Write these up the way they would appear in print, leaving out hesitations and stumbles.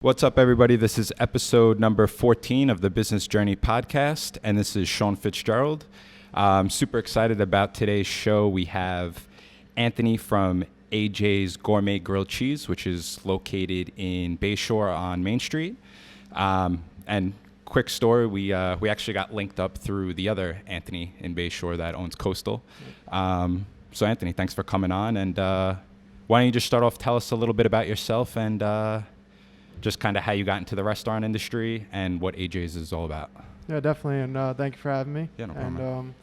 What's up, everybody? This is episode number 14 of the Business Journey podcast, and this is Sean Fitzgerald. I'm super excited about today's show. We have Anthony from AJ's Gourmet Grilled Cheese, which is located in Bayshore on Main Street. And quick story, we actually got linked up through the other Anthony in Bayshore that owns Coastal. So Anthony, thanks for coming on. And why don't you just start off, tell us a little bit about yourself and just kind of how you got into the restaurant industry and what AJ's is all about. Yeah, definitely. And thank you for having me. Yeah, no problem.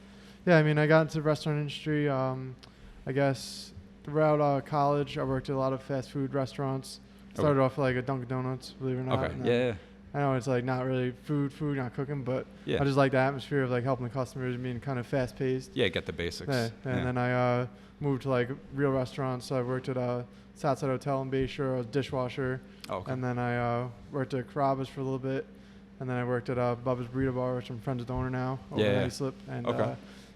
And I got into the restaurant industry, I guess, throughout college. I worked at a lot of fast food restaurants. Started off like a Dunkin' Donuts, believe it or not. Okay, yeah. I know it's like not really food, not cooking, but I just like the atmosphere of like helping the customers and being kind of fast paced. Yeah, get the basics. Yeah. And then I moved to like real restaurants. So I worked at Southside Hotel in Bayshore. I was a dishwasher. Okay. And then I worked at Carrabba's for a little bit. And then I worked at Bubba's Burrito Bar, which I'm friends with the owner now, over in Islip. And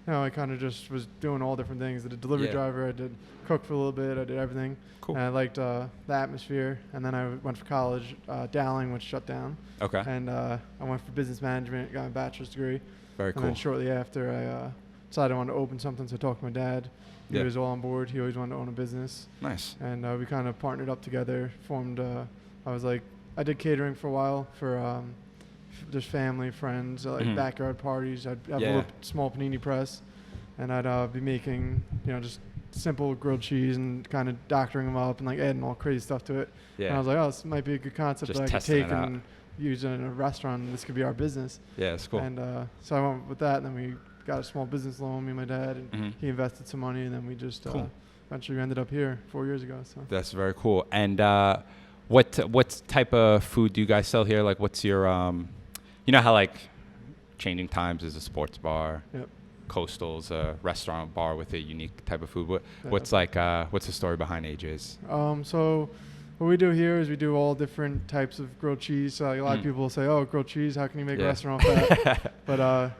I kind of just was doing all different things. I did delivery driver. I did cook for a little bit. I did everything. Cool. And I liked the atmosphere. And then I went for college. Dowling, which shut down. Okay. And I went for business management, got my bachelor's degree. Very cool. And then shortly after, I decided I wanted to open something, so I talked to my dad. He was all on board. He always wanted to own a business. Nice. And we kind of partnered up together, formed, I did catering for a while for just family, friends, backyard parties. I'd have a little small panini press, and I'd be making, just simple grilled cheese and kind of doctoring them up and like adding all crazy stuff to it. Yeah. And I was like, oh, this might be a good concept that I could take and use in a restaurant, and this could be our business. Yeah, it's cool. And so I went with that, and then we got a small business loan, me and my dad, and he invested some money, and then we just eventually ended up here 4 years ago. So that's very cool. And what type of food do you guys sell here? Like, what's your you know how like Changing Times is a sports bar, Coastal's a restaurant bar with a unique type of food. What's the story behind AJ's? So what we do here is we do all different types of grilled cheese. So like a lot of people will say, "Oh, grilled cheese, how can you make a restaurant off that?" But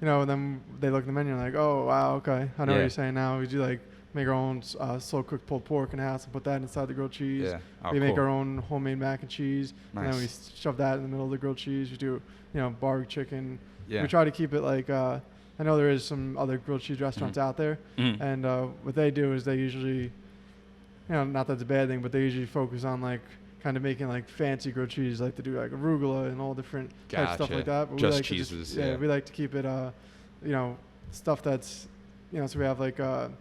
then they look at the menu and like, "Oh, wow, okay, I know what you're saying now." We do like make our own slow cooked pulled pork in the house and put that inside the grilled cheese. Yeah. Oh, we make our own homemade mac and cheese, and then we shove that in the middle of the grilled cheese. We do barbecue chicken. Yeah. We try to keep it like I know there is some other grilled cheese restaurants out there, and what they do is they usually, not that it's a bad thing, but they usually focus on like kind of making like fancy grilled cheese, like to do like arugula and all different types of stuff like that. But just we like cheeses. We like to keep it, stuff that's, so we have like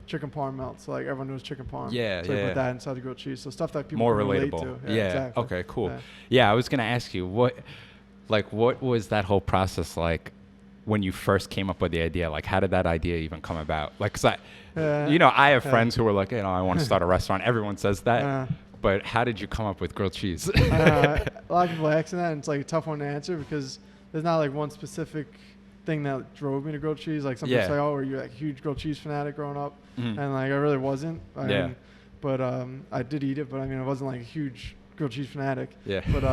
chicken parm melt. So like everyone knows chicken parm. Yeah, so we put that inside the grilled cheese. So stuff that people more can relate relatable. to. Yeah. Exactly. Okay. Cool. Yeah, I was gonna ask you what was that whole process like when you first came up with the idea? Like, how did that idea even come about? Like, 'cause I have friends who are like, I want to start a restaurant. Everyone says that. But how did you come up with grilled cheese? A lot of people ask that, and it's like a tough one to answer because there's not like one specific thing that drove me to grilled cheese. Like some people say, "Oh, were you like a huge grilled cheese fanatic growing up?" And like I really wasn't. But I did eat it, but I wasn't like a huge grilled cheese fanatic. Yeah. But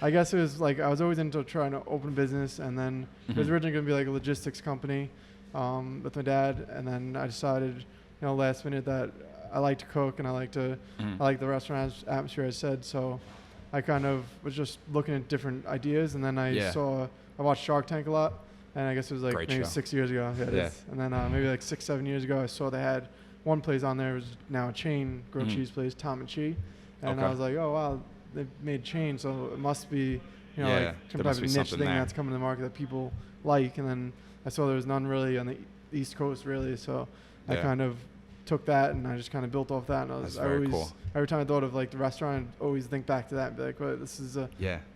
I guess it was like I was always into trying to open a business, and then it was originally going to be like a logistics company with my dad, and then I decided, last minute that I like to cook and I like the restaurant atmosphere, I said. So I kind of was just looking at different ideas, and then I watched Shark Tank a lot, and I guess it was like maybe 6 years ago. And then maybe like 6-7 years ago, I saw they had one place on there. It was now a chain grilled cheese place, Tom and Chi. And I was like, oh, wow, they've made chain, so it must be, like some type of niche thing that's coming to the market that people like. And then I saw there was none really on the East Coast, really. So I kind of took that and I just kind of built off that. And cool. Every time I thought of like the restaurant, I'd always think back to that and be like, well, this is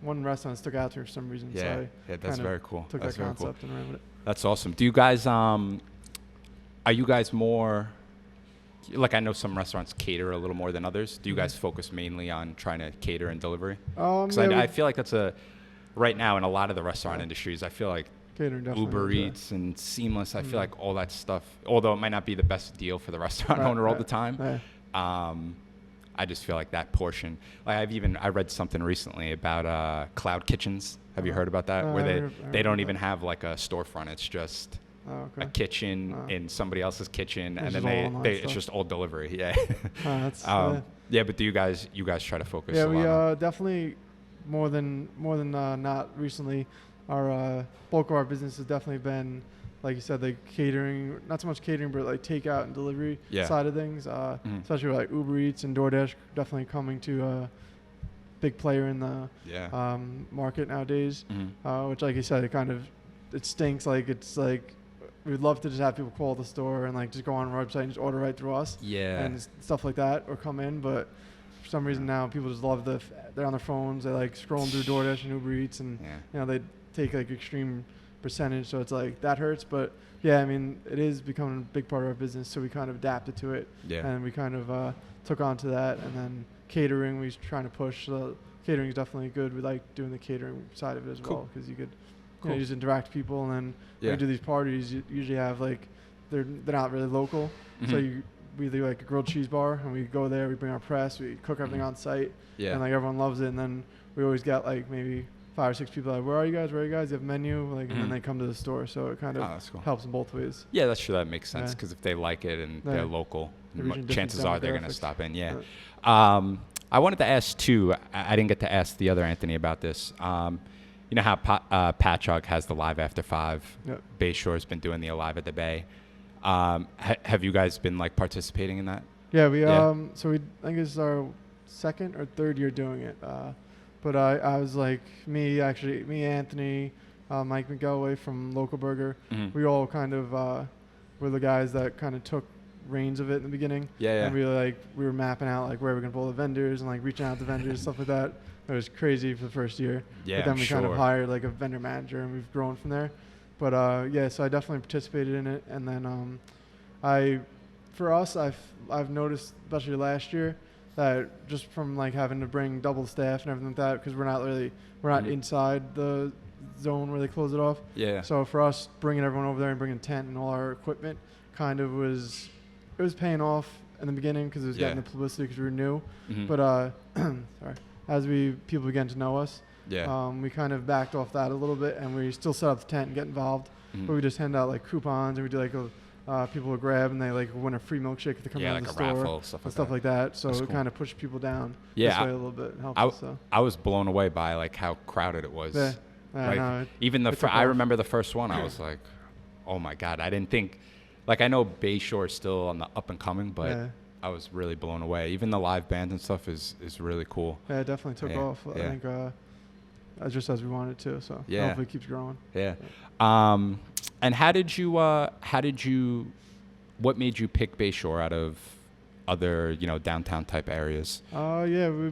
one restaurant that stuck out to me for some reason. Yeah, so that's very cool. Took that concept and ran with it. That's awesome. Do you guys, are you guys more, like I know some restaurants cater a little more than others. Do you guys focus mainly on trying to cater and delivery? Because I feel like that's right now in a lot of the restaurant industries, I feel like Uber Eats and Seamless, I feel like all that stuff, although it might not be the best deal for the restaurant owner all the time, I just feel like that portion. Like I read something recently about cloud kitchens. Have you heard about that? Where they don't even have like a storefront. It's just a kitchen in somebody else's kitchen, and then it's just all delivery. Yeah. That's but do you guys try to focus? Yeah, we definitely more than not recently, our bulk of our business has definitely been, like you said, like catering, not so much catering, but like takeout and delivery side of things, especially with like Uber Eats and DoorDash definitely coming to a big player in the market nowadays, which, like you said, it stinks. Like, it's like, we'd love to just have people call the store and like just go on our website and just order right through us and stuff like that, or come in, but for some reason now people just love they're on their phones, they like scrolling through DoorDash and Uber Eats, and you know, they take like extreme percentage, so it's like that hurts. But yeah, I mean, it is becoming a big part of our business, so we kind of adapted to it, and we kind of took on to that. And then catering, we're trying to push. Catering is definitely good. We like doing the catering side of it as well, because you could you know, just interact with people, and then when you do these parties, you usually have like they're not really local, so we do like a grilled cheese bar, and we go there, we bring our press, we cook everything on site, and like everyone loves it. And then we always get like maybe 5 or 6 people like, where are you guys? You have a menu? Like, and then they come to the store, so it kind of helps in both ways. Yeah, that's true. That makes sense, because if they like it and they're local, chances are they're going to stop in. I wanted to ask too. I didn't get to ask the other Anthony about this. You know how Patchogue has the Live After 5? Bayshore's been doing the Alive at the Bay. Have you guys been like participating in that? Yeah, so I think it's our 2nd or 3rd year doing it. But I was like, me, Anthony, Mike McGelway from Local Burger, we all kind of were the guys that kind of took reins of it in the beginning. And we were mapping out like where we're gonna pull the vendors and like reaching out to vendors, stuff like that. It was crazy for the first year. But then we kind of hired like a vendor manager, and we've grown from there. But so I definitely participated in it. And then for us, I've noticed, especially last year, that just from like having to bring double staff and everything like that, because we're not inside the zone where they close it off. So for us, bringing everyone over there and bringing tent and all our equipment kind of was paying off in the beginning, because it was getting the publicity because we were new. But as people began to know us, we kind of backed off that a little bit, and we still set up the tent and get involved. But we just hand out like coupons, and we do like people will grab, and they like win a free milkshake if they come down to the store, raffle, stuff like that. So it kind of pushed people down this way a little bit and helped us. So. I was blown away by like how crowded it was. Even I remember the first one, I was like, oh my God, I didn't think, like, I know Bayshore is still on the up and coming, but I was really blown away. Even the live bands and stuff is really cool. Yeah, it definitely took off. I think just as we wanted to. So hopefully it keeps growing. And what made you pick Bayshore out of other, downtown type areas? I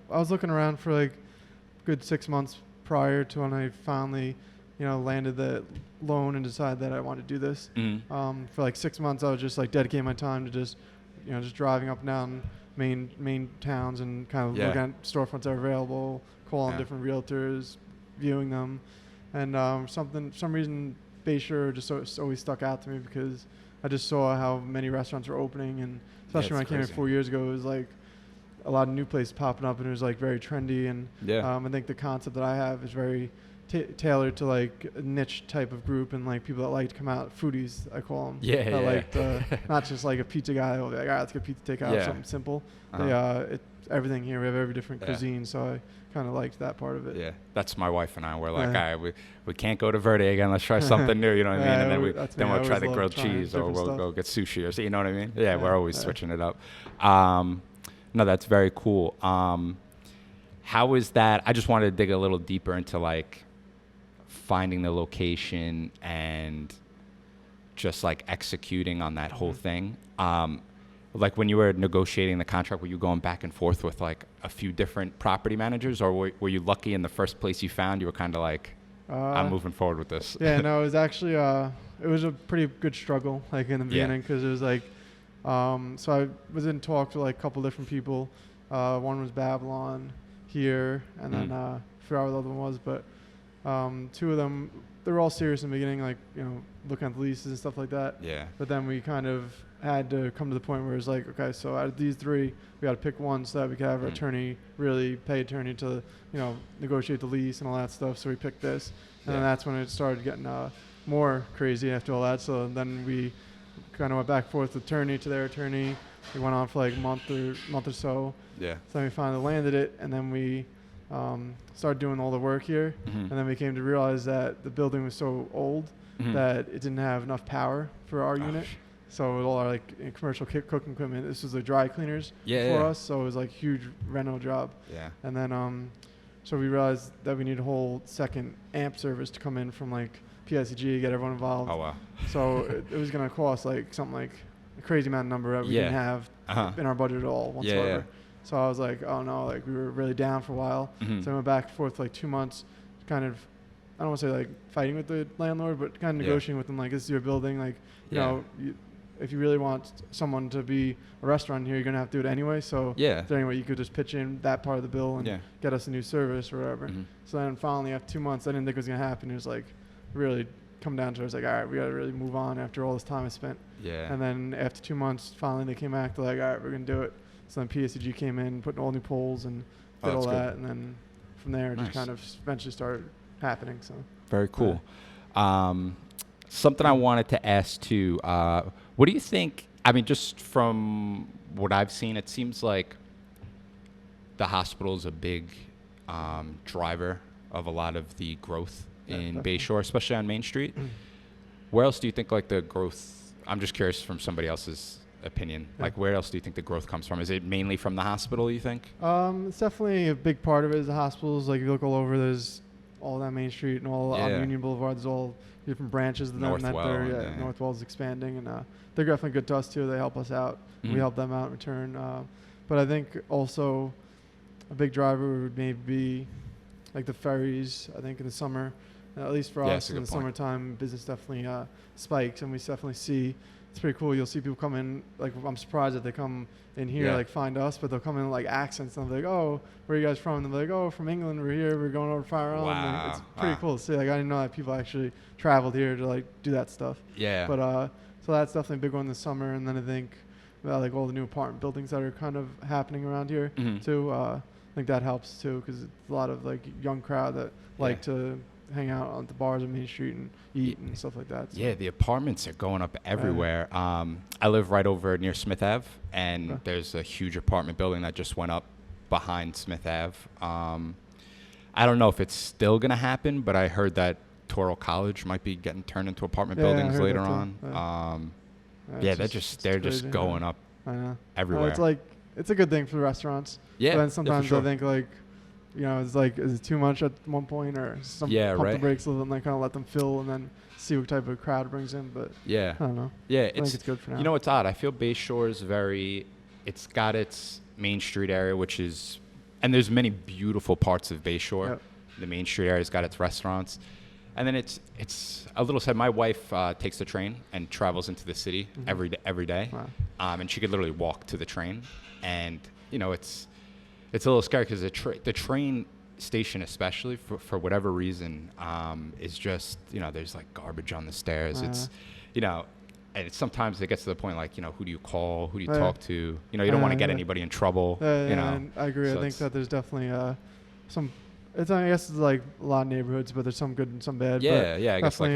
was looking around for like a good 6 months prior to when I finally, landed the loan and decided that I wanted to do this. For like 6 months, I was just like dedicating my time to just driving up and down main towns and kind of looking at storefronts that are available, calling different realtors, viewing them, and some reason Bayshore just always stuck out to me, because I just saw how many restaurants were opening, and especially when I came here 4 years ago, it was like a lot of new places popping up, and it was like very trendy. And I think the concept that I have is very tailored to like a niche type of group, and like people that like to come out, foodies I call them. Like not just like a pizza guy who'll be like, all right, let's get pizza takeout, something simple. Everything here, we have every different cuisine, so I kind of liked that part of it. That's my wife and I. We're like, all right, we can't go to Verde again, let's try something new, you know what I mean? And then we'll try the grilled cheese, or we'll go get sushi, or you know what I mean? We're always switching it up. No, that's very cool. How is that? I just wanted to dig a little deeper into like finding the location and just like executing on that whole thing. Like when you were negotiating the contract, were you going back and forth with like a few different property managers, or were you lucky in the first place you found, you were kind of like, I'm moving forward with this? It was actually, it was a pretty good struggle like in the beginning, because it was like, so I was in talks with like a couple different people. One was Babylon here, and then I forgot what the other one was, but 2 of them, they were all serious in the beginning, like, looking at the leases and stuff like that. But then we kind of had to come to the point where it's like, okay, so out of these 3, we got to pick one so that we could have our attorney really pay attorney to, negotiate the lease and all that stuff. So we picked this, and then that's when it started getting more crazy after all that. So then we kind of went back and forth with attorney to their attorney. We went on for like a month or so. So then we finally landed it, and then we started doing all the work here, and then we came to realize that the building was so old that it didn't have enough power for our unit. So with all our like commercial cooking equipment, this was the dry cleaners for us. So it was like huge reno job. Yeah. And then so we realized that we need a whole second amp service to come in from like PSEG, get everyone involved. Oh wow. So it was gonna cost like something like a crazy amount of number that we didn't have in our budget at all whatsoever. Yeah. So I was like, oh no, like we were really down for a while. So I went back and forth for like 2 months, kind of, I don't want to say like fighting with the landlord, but kind of negotiating with them, like, this is your building, like, you know, if you really want someone to be a restaurant here, you're gonna have to do it anyway. So is there any way you could just pitch in that part of the bill and get us a new service or whatever? So then finally after 2 months, I didn't think it was gonna happen. It was like really come down to it. I was like, all right, we gotta really move on after all this time I spent. And then after 2 months, finally they came back. They're like, all right, we're gonna do it. So then PSEG came in, put in all new poles and did all that, and then from there it just kind of eventually started happening. So very cool. Something I wanted to ask too. What do you think? I mean, just from what I've seen, it seems like the hospital is a big driver of a lot of the growth in Bayshore, especially on Main Street. Where else do you think like the growth? I'm just curious from somebody else's opinion. Like, where else do you think the growth comes from? Is it mainly from the hospital, you think? It's definitely a big part of it is the hospitals. Like, you look all over, there's all that Main Street and all on Union Boulevard, there's all different branches of them. Northwell's expanding, and they're definitely good to us too. They help us out. We help them out in return. But I think also a big driver would maybe be like the ferries. I think in the summer, at least for us in the summertime, business definitely spikes, and we definitely see. It's pretty cool. You'll see people come in, like, I'm surprised that they come in here, like, find us, but they'll come in, like, accents, and they'll be like, oh, where are you guys from? And they'll be like, oh, from England, we're here, we're going over to Fire Island. Wow. Like, it's pretty cool to see. Like, I didn't know that people actually traveled here to, like, do that stuff. But, so that's definitely a big one this summer, and then I think, like, all the new apartment buildings that are kind of happening around here, too. I think that helps, too, because it's a lot of, like, young crowd that like to hang out on the bars on Main Street and eat and stuff like that. So. Yeah, the apartments are going up everywhere. I live right over near Smith Ave, and there's a huge apartment building that just went up behind Smith Ave. I don't know if it's still going to happen, but I heard that Toro College might be getting turned into apartment buildings later on. They're just going up everywhere. It's like, it's a good thing for the restaurants. But then sometimes I think, like, you know, it's like, is it too much at one point, or some pump the brakes a little and then kind of let them fill and then see what type of crowd it brings in. But I don't know. I think it's good for now. You know, it's odd. I feel Bayshore is it's got its Main Street area, which is, and there's many beautiful parts of Bayshore. The Main Street area's got its restaurants. And then it's a little sad. My wife takes the train and travels into the city every day. And she could literally walk to the train. And, you know, it's a little scary because the train station, especially for whatever reason, is just, you know, there's like garbage on the stairs. It's, you know, and sometimes it gets to the point like, you know, who do you call? Who do you talk to? You know, you don't want to get anybody in trouble. You know, I agree. So I think that there's definitely some. I guess it's like a lot of neighborhoods, but there's some good and some bad. I guess like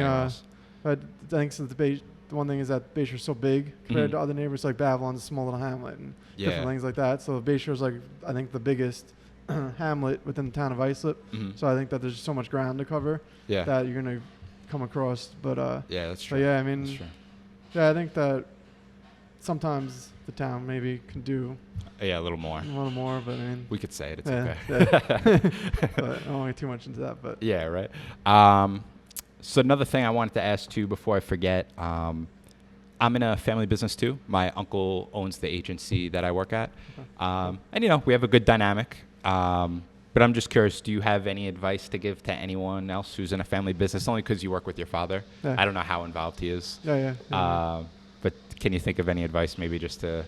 but I think so the one thing is that Bayshore's so big compared to other neighborhoods, like Babylon's a small little hamlet and different things like that. So Bayshore's like, I think, the biggest hamlet within the town of Islip. So I think that there's so much ground to cover that you're going to come across. But that's true. But I mean, I think that sometimes the town maybe can do a little more. But I mean, we could say it. It's okay. But I don't want to get too much into that. But right. So another thing I wanted to ask too before I forget, I'm in a family business too. My uncle owns the agency that I work at. And, you know, we have a good dynamic. But I'm just curious, do you have any advice to give to anyone else who's in a family business? Only because you work with your father. I don't know how involved he is. But can you think of any advice maybe just to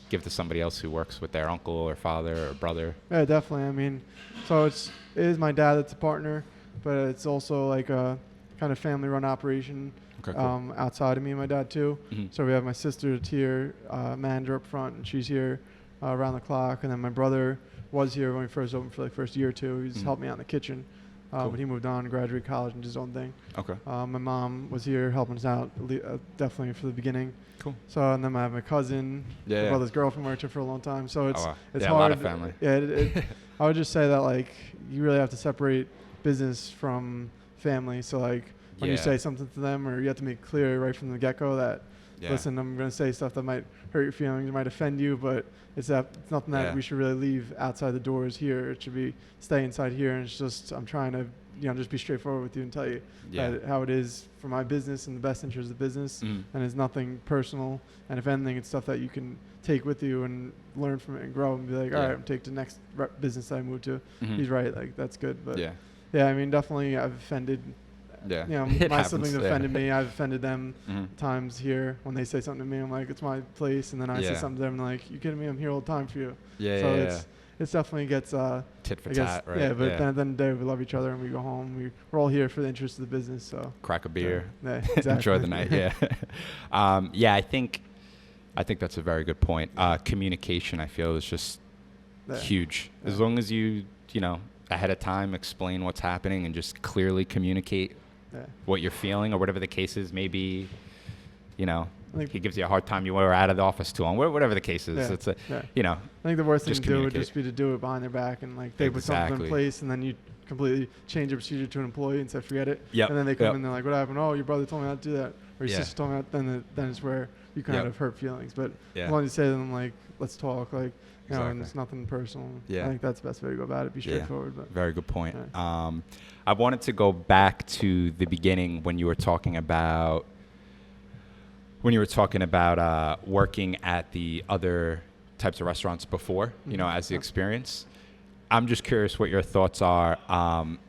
give to somebody else who works with their uncle or father or brother? Yeah, definitely. I mean, so it is my dad that's a partner, but it's also like a kind of family-run operation outside of me and my dad too. So we have my sister that's here, manager up front, and she's here around the clock. And then my brother was here when we first opened for the first year or two. He's helped me out in the kitchen. But he moved on, graduated college, and did his own thing. Okay. My mom was here helping us out, definitely for the beginning. Cool. So, and then I have my cousin, my brother's girlfriend worked here for a long time. So it's hard. A lot of family. Yeah, I would just say that like you really have to separate business from family. So like when you say something to them, or you have to make clear right from the get-go that listen, I'm going to say stuff that might hurt your feelings, it might offend you, but it's nothing that we should really leave outside the doors here. It should be stay inside here, and it's just I'm trying to just be straightforward with you and tell you that how it is for my business and the best interest of the business, and it's nothing personal. And if anything, it's stuff that you can take with you and learn from it and grow and be like, all right, I'm take the next business that I move to. He's right, like that's good. But yeah, I mean, definitely I've offended. Yeah, my siblings offended me. I've offended them times here when they say something to me. I'm like, it's my place, and then I say something to them like, you kidding me? I'm here all the time for you. It definitely gets tit for tat, right? Yeah, but then at the end of the day, we love each other and we go home. We're all here for the interest of the business. So crack a beer, exactly. enjoy the night. Yeah, I think that's a very good point. Communication, I feel, is just huge. As long as you ahead of time explain what's happening and just clearly communicate what you're feeling or whatever the case is. Maybe he gives you a hard time, you were out of the office too long, whatever the case is. It's I think the worst thing to do would just be to do it behind their back, and like they put something in place and then you completely change the procedure to an employee and say forget it. And then they come in and they're like, what happened? Oh, your brother told me not to do that, or your sister told me that. Then it's where you kind of hurt feelings. But as long as you say to them like, let's talk, like and it's nothing personal. I think that's the best way to go about it. Be straightforward. But very good point. I wanted to go back to the beginning when you were talking about working at the other types of restaurants before, as the experience. I'm just curious what your thoughts are.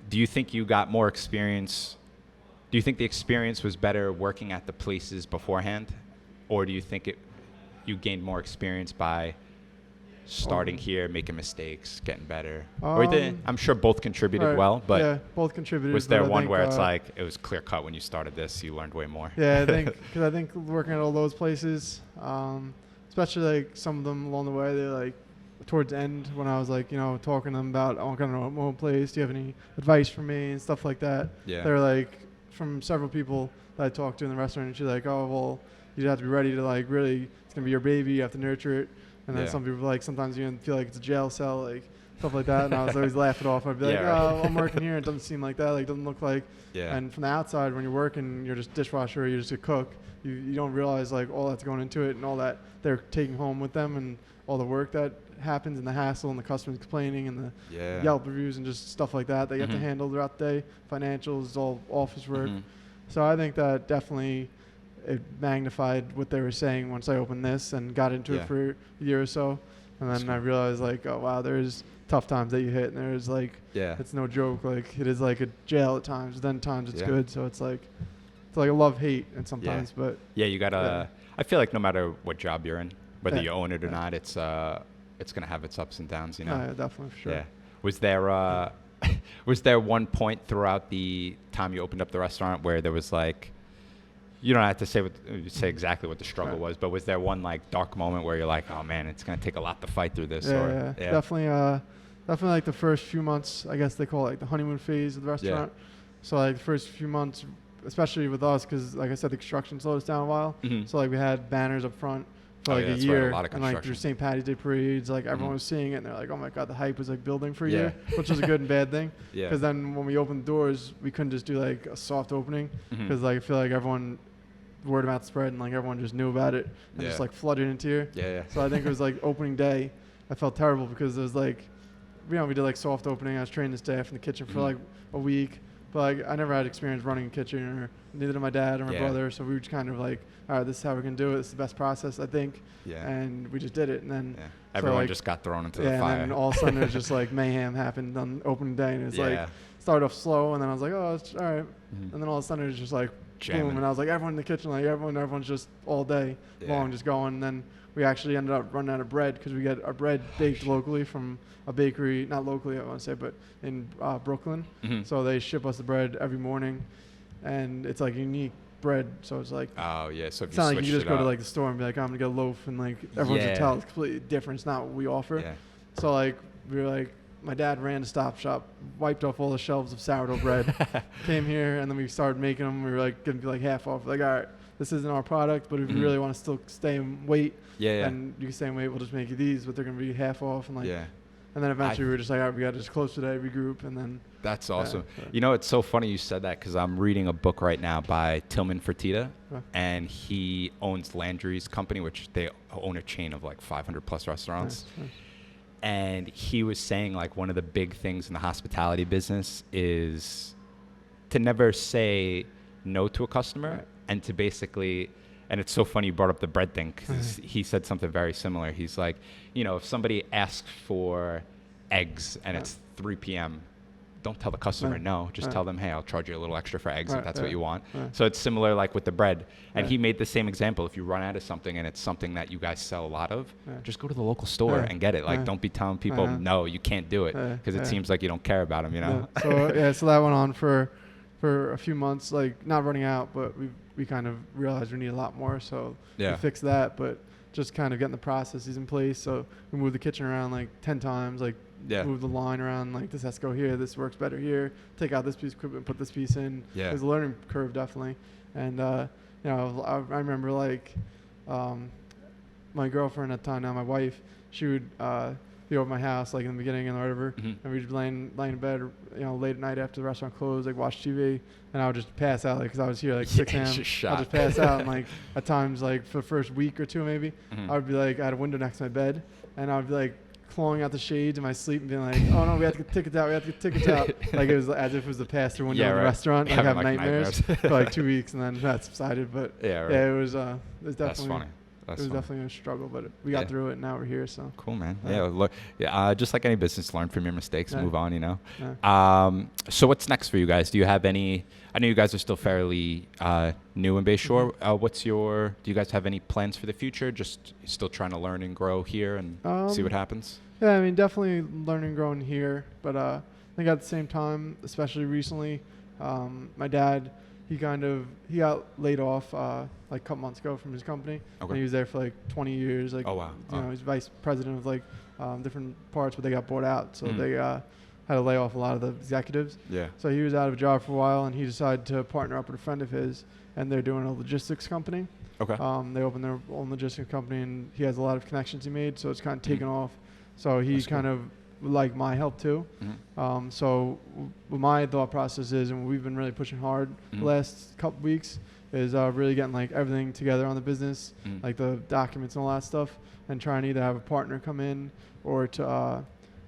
Do you think you got more experience? Do you think the experience was better working at the places beforehand? Or do you think you gained more experience by starting here, making mistakes, getting better? I'm sure both contributed well, but both contributed. Was there one where it's like it was clear cut when you started this, you learned way more? Yeah, I think working at all those places, especially like some of them along the way, they're like towards the end when I was like, talking to them about I want to know my own place. Do you have any advice for me and stuff like that? Yeah. They're like from several people that I talked to in the restaurant, and she's like, oh well, you have to be ready to like really, it's gonna be your baby. You have to nurture it. And then some people like sometimes you feel like it's a jail cell, like stuff like that. And I was always laughing it off. I'd be like, oh, I'm working here. It doesn't seem like that. Like, it doesn't look like. Yeah. And from the outside, when you're working, you're just dishwasher, you're just a cook. You don't realize like all that's going into it and all that they're taking home with them and all the work that happens and the hassle and the customers complaining and the Yelp reviews and just stuff like that you have to handle throughout the day. Financials, all office work. So I think that definitely it magnified what they were saying once I opened this and got into it for a year or so. And then I realized like, oh wow, there's tough times that you hit, and there's like, it's no joke. Like it is like a jail at times, but then times it's good. So it's like a love-hate and sometimes, but you gotta, I feel like no matter what job you're in, whether you own it or not, it's gonna have its ups and downs, Yeah, definitely, for sure. Yeah. Was there one point throughout the time you opened up the restaurant where there was like, you don't have to say exactly what the struggle was, but was there one like dark moment where you're like, oh man, it's gonna take a lot to fight through this? Definitely like the first few months, I guess they call it like the honeymoon phase of the restaurant. So like the first few months, especially with us, because like I said, the construction slowed us down a while. So like we had banners up front for like a year, and like through St. Patty's Day parades, like everyone was seeing it, and they're like, oh my god, the hype was like building for a year, which was a good and bad thing. Because then when we opened the doors, we couldn't just do like a soft opening, because like I feel like word of mouth spread and like everyone just knew about it and just like flooded into here. So I think it was like opening day, I felt terrible because it was like, we did like soft opening. I was training the staff in the kitchen for like a week, but like I never had experience running a kitchen, or neither did my dad or my brother. So we were just kind of like, all right, this is how we're gonna do it. This is the best process, I think. And we just did it, and then everyone just got thrown into the fire. And then all of a sudden it was just like mayhem happened on opening day, and it's like started off slow, and then I was like, oh, it's all right, and then all of a sudden it was just like boom, and I was like, everyone in the kitchen, like everyone's just all day long just going. And then we actually ended up running out of bread because we get our bread baked locally from a bakery, not locally I want to say, but in Brooklyn. So they ship us the bread every morning, and it's like unique bread. So it's like, so if it's not like you just go to like the store and be like, I'm gonna get a loaf, and like everyone's gonna tell it's completely different. It's not what we offer. So like we were like, my dad ran to Stop Shop, wiped off all the shelves of sourdough bread, came here, and then we started making them. We were like going to be like half off. Like, all right, this isn't our product, but if you really want to still stay in weight, and you can stay in weight, we'll just make you these, but they're going to be half off. And like, and then eventually we were just like, all right, we got to just close today, regroup, and then. That's awesome. You know, it's so funny you said that because I'm reading a book right now by Tillman Fertitta, and he owns Landry's company, which they own a chain of like 500 plus restaurants. Nice. And he was saying like one of the big things in the hospitality business is to never say no to a customer and to basically, and it's so funny you brought up the bread thing because he said something very similar. He's like, you know, if somebody asks for eggs and it's 3 p.m., don't tell the customer no. Just tell them, hey, I'll charge you a little extra for eggs if that's what you want. So it's similar like with the bread. And he made the same example. If you run out of something and it's something that you guys sell a lot of, just go to the local store and get it. Like, don't be telling people, no, you can't do it because it seems like you don't care about them, you know? So that went on for a few months, like not running out, but we kind of realized we need a lot more. So we fixed that, but just kind of getting the processes in place. So we moved the kitchen around like 10 times, like move the line around, like this has to go here, this works better here, take out this piece of equipment, put this piece in. There's a learning curve definitely. And you know, I remember like my girlfriend at the time, now my wife, she would be over my house like in the beginning and whatever, and we'd be laying in bed, you know, late at night after the restaurant closed, like watch TV, and I would just pass out, like, because I was here like 6 a.m. I'll just pass out, and like at times, like for the first week or two maybe, I would be like, I had a window next to my bed, and I would be like clawing out the shades in my sleep and being like, oh no, we have to get tickets out, like it was as if it was the pass-through window in the restaurant, like having nightmares for like 2 weeks, and then that subsided, but it was definitely. That's funny. It was definitely a struggle, but we got through it, and now we're here. So cool, man. Look, just like any business, learn from your mistakes, move on. You know. So what's next for you guys? Do you have any? I know you guys are still fairly new in Bayshore. Do you guys have any plans for the future? Just still trying to learn and grow here and see what happens. Yeah, I mean, definitely learning and growing here, but I think at the same time, especially recently, my dad. He got laid off like a couple months ago from his company. And he was there for like 20 years. Like, you know, he's vice president of like different parts, but they got bought out. So they had to lay off a lot of the executives. So he was out of a job for a while, and he decided to partner up with a friend of his, and they're doing a logistics company. They opened their own logistics company, and he has a lot of connections he made, so it's kind of taken off. So he kind of like my help too. So what my thought process is, and we've been really pushing hard the last couple weeks, is really getting like everything together on the business, like the documents and all that stuff, and trying to either have a partner come in or to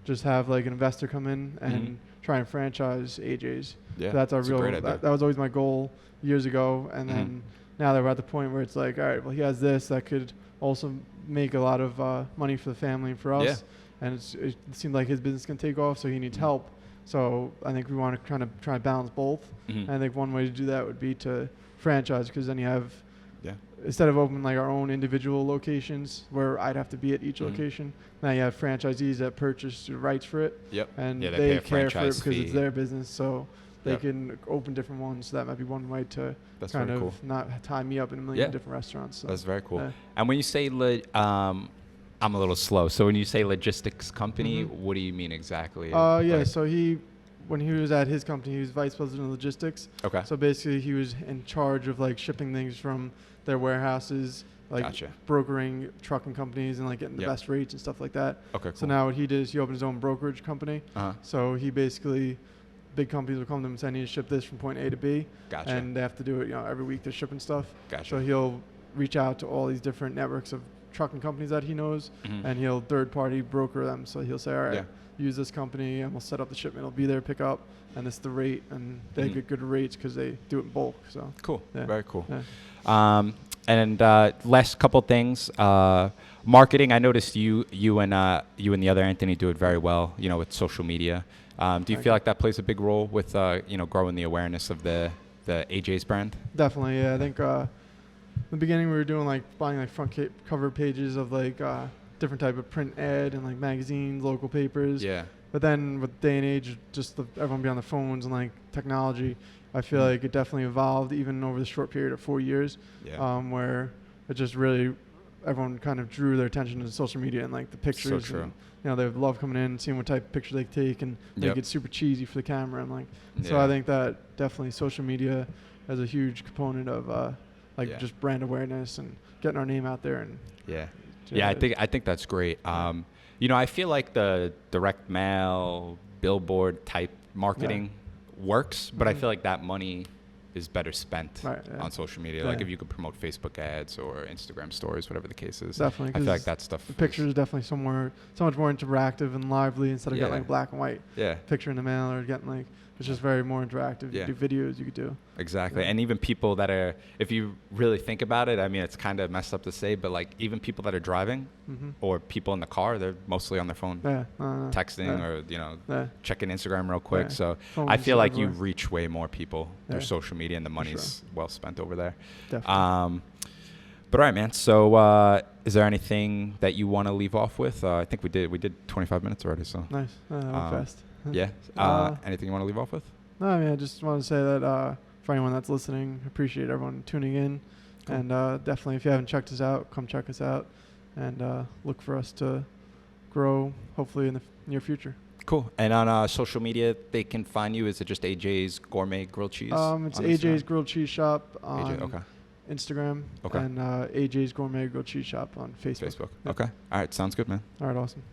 just have like an investor come in and try and franchise AJ's. So that's our real. That was always my goal years ago, and then now that we're at the point where it's like, all right, well, he has this that could also make a lot of money for the family and for us. And it seemed like his business can take off, so he needs help. So I think we want to kind of try to balance both. And I think one way to do that would be to franchise, because then you have, instead of opening like our own individual locations where I'd have to be at each location, now you have franchisees that purchase the rights for it. And they care for it because it's their business, so they can open different ones. So that might be one way to kind of not tie me up in a million different restaurants. So. That's very cool. And when you say I'm a little slow. So when you say logistics company, what do you mean exactly? So when he was at his company, he was vice president of logistics. So basically he was in charge of like shipping things from their warehouses, like brokering trucking companies and like getting the best rates and stuff like that. So now what he did is he opened his own brokerage company. So he basically, big companies will come to him and say, I need to ship this from point A to B. And they have to do it, you know, every week they're shipping stuff. So he'll reach out to all these different networks of trucking companies that he knows, and he'll third-party broker them. So he'll say, all right, use this company, and we'll set up the shipment. It'll be there, pick up, and this is the rate. And they get good rates because they do it in bulk. So cool, very cool. And last couple things, marketing. I noticed you and the other Anthony do it very well. You know, with social media. Do you feel like that plays a big role with growing the awareness of the AJ's brand? Definitely, yeah. I think. In the beginning, we were doing like buying like front cover pages of like different type of print ad and like magazines, local papers. But then with day and age, just everyone be on the phones and like technology, I feel like it definitely evolved even over the short period of 4 years, where it just really everyone kind of drew their attention to social media and like the pictures. So true. And, you know, they love coming in and seeing what type of picture they take and make it super cheesy for the camera and like. So I think that definitely social media is a huge component of just brand awareness and getting our name out there. And I think that's great. You know, I feel like the direct mail, billboard type marketing works, but I feel like that money is better spent on social media. Like if you could promote Facebook ads or Instagram stories, whatever the case is. Definitely. I feel like that stuff. The picture is definitely so much more interactive and lively instead of getting like black and white picture in the mail or getting like, it's just very more interactive. You could do videos, you could do. Exactly. And even people that are, if you really think about it, I mean, it's kind of messed up to say, but like even people that are driving or people in the car, they're mostly on their phone texting or, you know, checking Instagram real quick. So I feel like you reach way more people through social media and the money's well spent over there. Definitely. But all right, man. So is there anything that you want to leave off with? I think we did 25 minutes already. So nice. Fast. Yeah. Anything you want to leave off with? No, I mean, I just want to say that for anyone that's listening, appreciate everyone tuning in. Cool. And definitely, if you haven't checked us out, come check us out and look for us to grow, hopefully, in the near future. Cool. And on social media, they can find you. Is it just AJ's Gourmet Grilled Cheese? It's AJ's Grilled Cheese Shop on AJ, Instagram and AJ's Gourmet Grilled Cheese Shop on Facebook. Okay. All right. Sounds good, man. All right. Awesome.